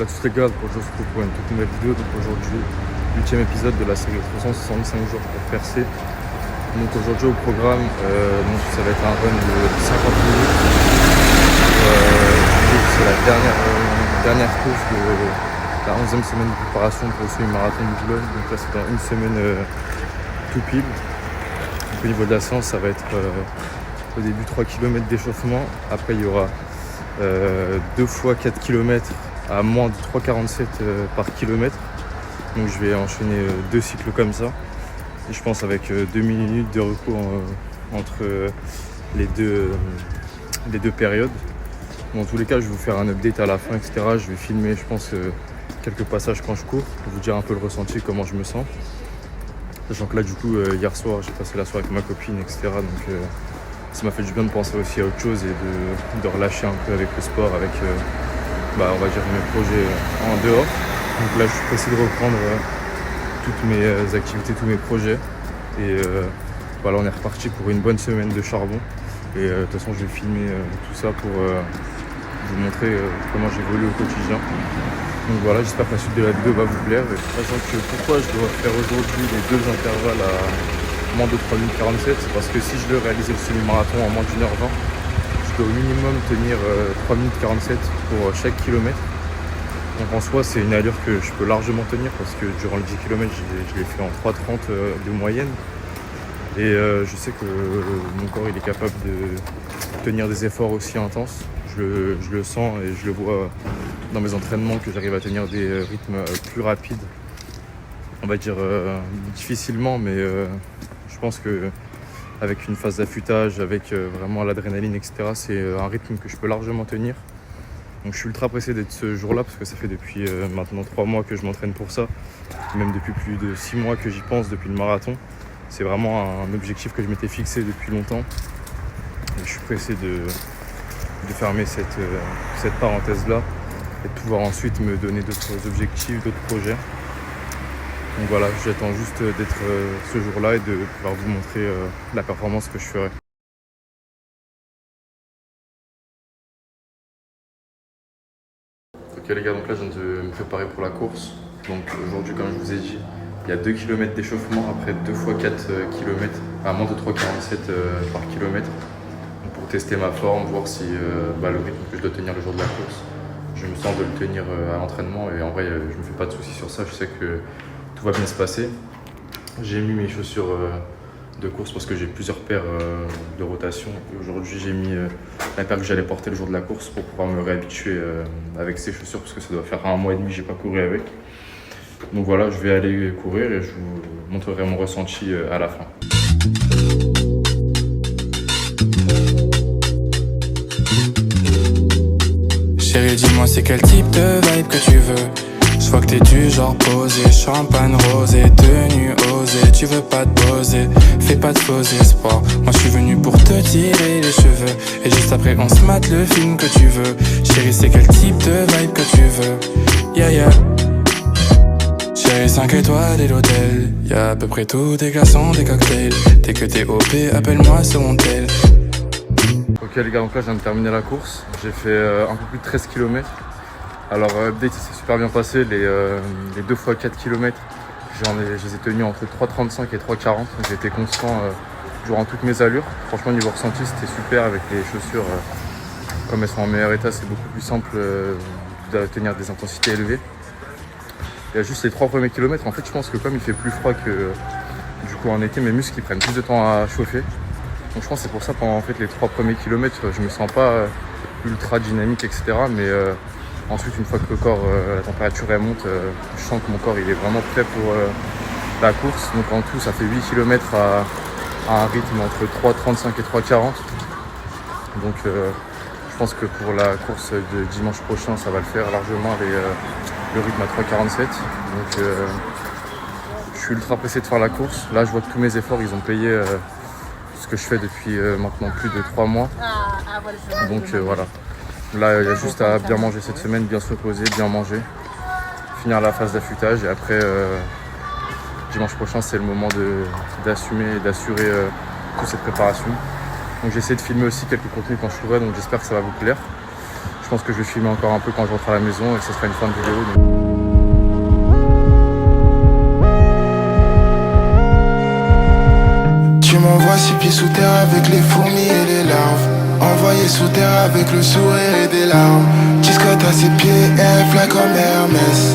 à tous les gars, bonjour, je se retrouve pour une toute nouvelle vidéo. Donc aujourd'hui, 8e épisode de la série 365 jours pour percer. Donc aujourd'hui au programme, donc ça va être un run de 50 minutes. C'est la dernière course de la 11e semaine de préparation pour le semi-marathon de Boulogne. Donc là c'est dans une semaine tout pile. Donc au niveau de la séance, ça va être au début 3 km d'échauffement. Après il y aura 2 fois 4 km à moins de 3,47 par kilomètre. Donc je vais enchaîner 2 cycles comme ça. Et je pense avec 2 minutes de repos entre les deux périodes. Dans tous les cas, je vais vous faire un update à la fin, etc. Je vais filmer, je pense, quelques passages quand je cours pour vous dire un peu le ressenti, comment je me sens. Sachant que là, du coup, hier soir, j'ai passé la soirée avec ma copine, etc. Donc ça m'a fait du bien de penser aussi à autre chose et de relâcher un peu avec le sport, avec on va dire mes projets en dehors. Donc là je suis pressé de reprendre toutes mes activités, tous mes projets. Et voilà, on est reparti pour une bonne semaine de charbon. Et de toute façon je vais filmer tout ça pour vous montrer comment j'évolue au quotidien. Donc voilà, j'espère que la suite de la vidéo va vous plaire. Et sachant que pourquoi je dois faire aujourd'hui les 2 intervalles à moins de 3 minutes 47, c'est parce que si je veux réaliser le semi-marathon en moins d'1h20, je dois au minimum tenir 3 minutes 47 pour chaque kilomètre. Donc en soi c'est une allure que je peux largement tenir parce que durant le 10 km je l'ai fait en 3,30 de moyenne. Et je sais que mon corps il est capable de tenir des efforts aussi intenses. Je le sens et je le vois dans mes entraînements que j'arrive à tenir des rythmes plus rapides. On va dire difficilement, mais je pense que avec une phase d'affûtage, avec vraiment l'adrénaline, etc. C'est un rythme que je peux largement tenir. Donc je suis ultra pressé d'être ce jour-là parce que ça fait depuis maintenant 3 mois que je m'entraîne pour ça. Même depuis plus de 6 mois que j'y pense depuis le marathon. C'est vraiment un objectif que je m'étais fixé depuis longtemps. Et je suis pressé de fermer cette parenthèse-là et de pouvoir ensuite me donner d'autres objectifs, d'autres projets. Donc voilà, j'attends juste d'être ce jour-là et de pouvoir vous montrer la performance que je ferai. Ok les gars, donc là je viens de me préparer pour la course. Donc aujourd'hui, comme je vous ai dit, il y a 2 km d'échauffement après 2 fois 4 km à moins de 3,47 par kilomètre. Donc pour tester ma forme, voir si le rythme que je dois tenir le jour de la course, je me sens de le tenir à l'entraînement. Et en vrai, je me fais pas de soucis sur ça, je sais que tout va bien se passer. J'ai mis mes chaussures de course parce que j'ai plusieurs paires de rotation. Aujourd'hui, j'ai mis la paire que j'allais porter le jour de la course pour pouvoir me réhabituer avec ces chaussures parce que ça doit faire 1 mois et demi que j'ai pas couru avec. Donc voilà, je vais aller courir et je vous montrerai mon ressenti à la fin. Chérie, dis-moi c'est quel type de vibe que tu veux. Je vois que t'es du genre posé, champagne rosé, tenue osée. Tu veux pas te poser, fais pas de faux espoirs. Moi je suis venu pour te tirer les cheveux et juste après on se mate le film que tu veux. Chérie, c'est quel type de vibe que tu veux. Yeah yeah. Chérie, 5 étoiles et l'hôtel. Y'a à peu près tout, des glaçons, des cocktails. Dès que t'es OP, appelle-moi sur mon tel. Ok les gars, donc là je viens de terminer la course. J'ai fait un peu plus de 13 km. Alors update, ça s'est super bien passé. Les 2 fois 4 km, je les ai tenus entre 3,35 et 3,40. Donc j'ai été constant durant toutes mes allures. Franchement niveau ressenti c'était super avec les chaussures. Comme elles sont en meilleur état, c'est beaucoup plus simple de tenir des intensités élevées. Il y a juste les 3 premiers kilomètres. En fait je pense que comme il fait plus froid que du coup en été, mes muscles ils prennent plus de temps à chauffer. Donc je pense que c'est pour ça pendant en fait, les 3 premiers kilomètres je me sens pas ultra dynamique, etc. Mais ensuite une fois que le corps, la température elle monte, je sens que mon corps il est vraiment prêt pour la course. Donc en tout ça fait 8 km à un rythme entre 3,35 et 3,40. Donc je pense que pour la course de dimanche prochain ça va le faire largement avec le rythme à 3,47. Donc je suis ultra pressé de faire la course. Là je vois que tous mes efforts ils ont payé ce que je fais depuis maintenant plus de 3 mois. Donc voilà. Là il y a juste à bien manger cette semaine, bien se reposer, bien manger, finir la phase d'affûtage et après dimanche prochain c'est le moment d'assumer et d'assurer toute cette préparation. Donc j'ai essayé de filmer aussi quelques contenus quand je courais, donc j'espère que ça va vous plaire. Je pense que je vais filmer encore un peu quand je rentre à la maison et ça sera une fin de vidéo. Donc... Tu m'envoies 6 pieds sous terre avec les fourmis et les larves. Envoyé sous terre avec le sourire et des larmes. Discote à ses pieds et un flingue comme Hermès.